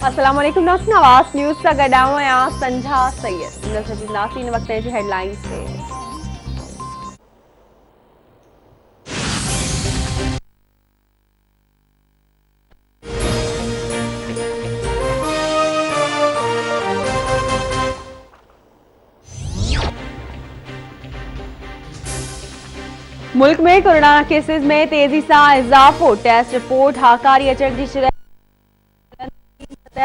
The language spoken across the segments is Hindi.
अस्सलाम वालेकुम नाज़रीन, आवाज़ न्यूज़ सां गॾु आहियां संझा सैयद। नज़र ॾींदासीं इन वक़्त जी हेडलाइंस ते। मुल्क में कोरोना केसेस में तेज़ी सां इज़ाफ़ो, टेस्ट रिपोर्ट हाकारी अचण जी सतह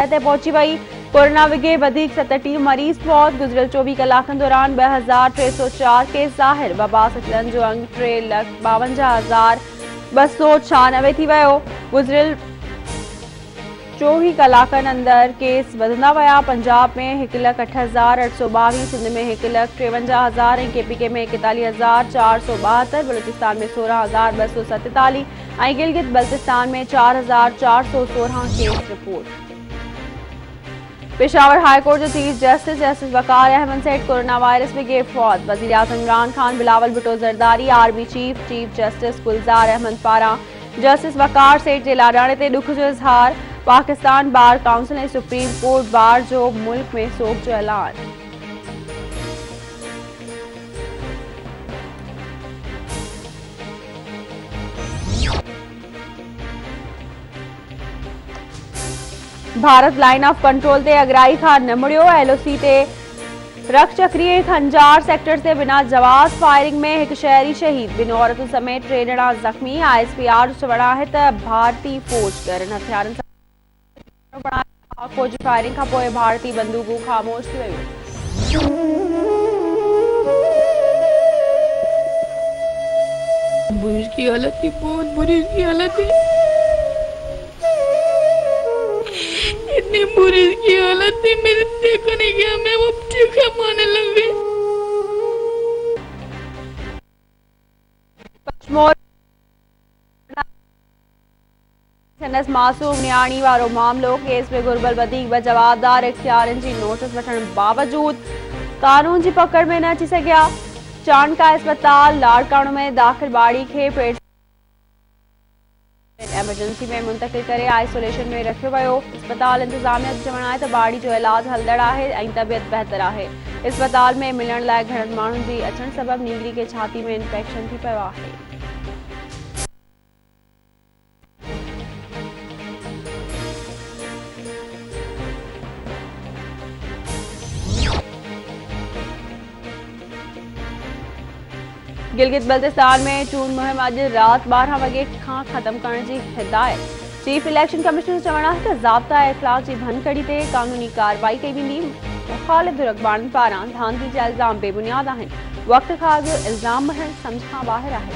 ते पहुची वई। कोरोना विघे वधीक 37 मरीज़ फौत। गुज़िरियल 24 कलाकनि दौरान 2304 केस ज़ाहिर। वबा सचलनि जो अंग 3,52,296 थी वियो। गुज़िरियल 24 कलाकनि अंदरि केस वधंदा विया। पंजाब में 1,08,822, सिंध में 1,53,000 ऐं KPK में 41,472, बलूचिस्तान में 16,247 ऐं गिलगित बल्तिस्तान में 4,416 case report. Peshawar high court जो chief justice Waqar Ahmad Seth corona virus में गे फौत। वज़ीर आज़म Imran Khan, Bilawal Bhutto Zardari, army chief justice Gulzar Ahmed पारां जस्टिस वकार सेठ जे लाॾाणे ते ॾुख जो इज़हार। पाकिस्तान बार काउंसिल ऐं सुप्रीम कोर्ट बार जो मुल्क में सोग जो ऐलान। भारत लाइन ऑफ कंट्रोल ते अगराई खां न मुड़ियो। LOC ते रखचक्री खंजार सेक्टर से बिना जवाब फायरिंग में एक शहरी शहीद। 2 औरतों समेत 3 ॼणा ज़ख्मी। ISPR जो चवणु आहे त भारतीय फौज गरनि हथियारनि सां फौज जी फायरिंग खां पोइ भारतीय बंदूकूं ख़ामोश थी वयूं। बुरिश की हालत थी, बहुत बुरी की हालत है, इतनी बुरी की हालत थी, मेरे देखो नहीं गया, मैं वो चीखा मारने लग गई। मासूम न्याणी वारो मामलो। केस में घुर्बल वधीक ब जवाबदार इख्तियारनि जी नोटिस वठण बावजूद कानून जी पकड़ में न अची सघिया। चाणका अस्पताल लाड़काणो में दाख़िल बाड़ी खे पेट एमरजेंसी में मुंतकिल करे आइसोलेशन में रखियो वियो। अस्पताल इंतजामिया जो चवणु आहे त बाड़ी जो इलाज हलंदड़ आहे ऐं तबियत बहितर आहे। अस्पताल में मिलण लाइ घणनि माण्हुनि जी अचण सबबि नीलगी खे छाती में इंफेक्शन थी पियो आहे। गिलगित बल्तिस्तान में चूंड मुहिम अॼु राति 12 वॻे खां ख़त्म करण जी हिदायत। चीफ इलेक्शन कमिश्नर जो चवणु आहे त ज़ाब्ता इख़लाक़ जी भनकड़ी ते कानूनी कार्रवाई कई वेंदी। मुख़ालिफ़ रुॻबाणनि पारां धांधली जा इल्ज़ाम बेबुनियाद आहिनि। वक़्त खां अॻु इल्ज़ाम वठणु सम्झ खां ॿाहिरि आहे।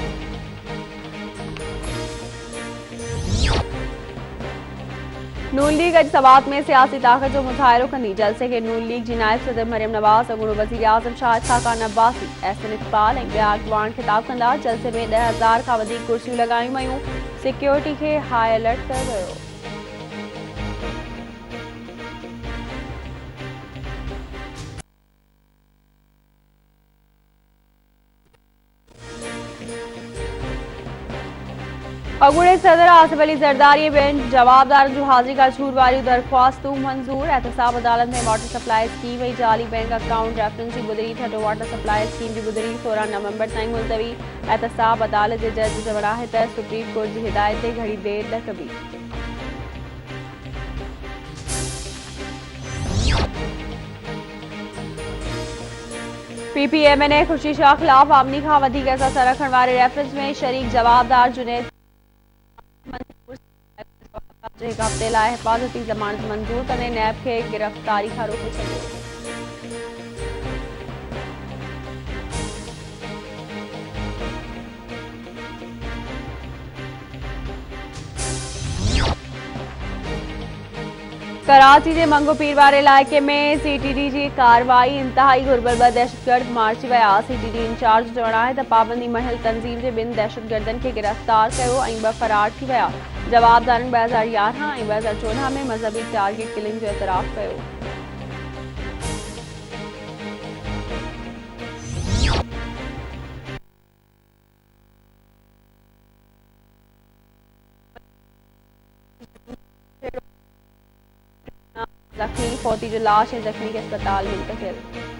नून लीग अॼु सवात में सियासी ताक़त जो मुज़ाहिरो कंदी। जलसे खे नून लीग जी नायब सदर मरियम नवाज़, अॻूणो वज़ीर आज़म शाहिद खाकान अब्बासी, एहसन इक़बाल ऐं ॿिया अॻवान ख़िताब कंदा। जलसे में 10,000 खां वधीक कुर्सियूं लॻायूं वयूं। सिक्योरिटी खे हाई अलर्ट कयो वियो। अॻूणे सदर आसिफ अली ज़रदारी ॿियनि जवाबदारनि जूं हाज़िरी खां छूट वारियूं दरख़्वास्तूं मंज़ूर। एहतसाब अदालत में वाटर सप्लाई स्कीम ऐं जाली बैंक अकाउंट रेफरेंस जी ॿुधणी। छठो वाटर सप्लाई स्कीम जी ॿुधणी 16 नवंबर ताईं मुलतवी। एहतसाब अदालत जे जज जो चवणु आहे त सुप्रीम कोर्ट जी हिदायत ते घणी देरि न कबी। PPMNA ख़ुर्शीद शाह ख़िलाफ़ आमनी खां वधीक असां रखण वारे रेफरेंस में शरीक जवाबदार जुनैद हिक हफ़्ते लाइ हिफ़ाज़ती ज़मानत मंज़ूर कंदे नैब खे गिरफ़्तारी खां रोके छॾियो। कराची के मंगो पीर वारे इलाइक़े में CTD जी कार्रवाई इंतहाई घुर्बल ब दहशतगर्द मारिजी विया। CTD इंचार्ज जो चवणु आहे त पाबंदी महल तंज़ीम जे 2 दहशतगर्दनि खे गिरफ़्तार कयो ऐं 2 फ़रार थी विया। जवाबदारनि 2011 ऐं 2014 में मज़हबी टारगेट किलिंग जो एतराफ़ कयो। जख्मी फौजी जो लाश है जख्मी के अस्पताल मुंतकिल।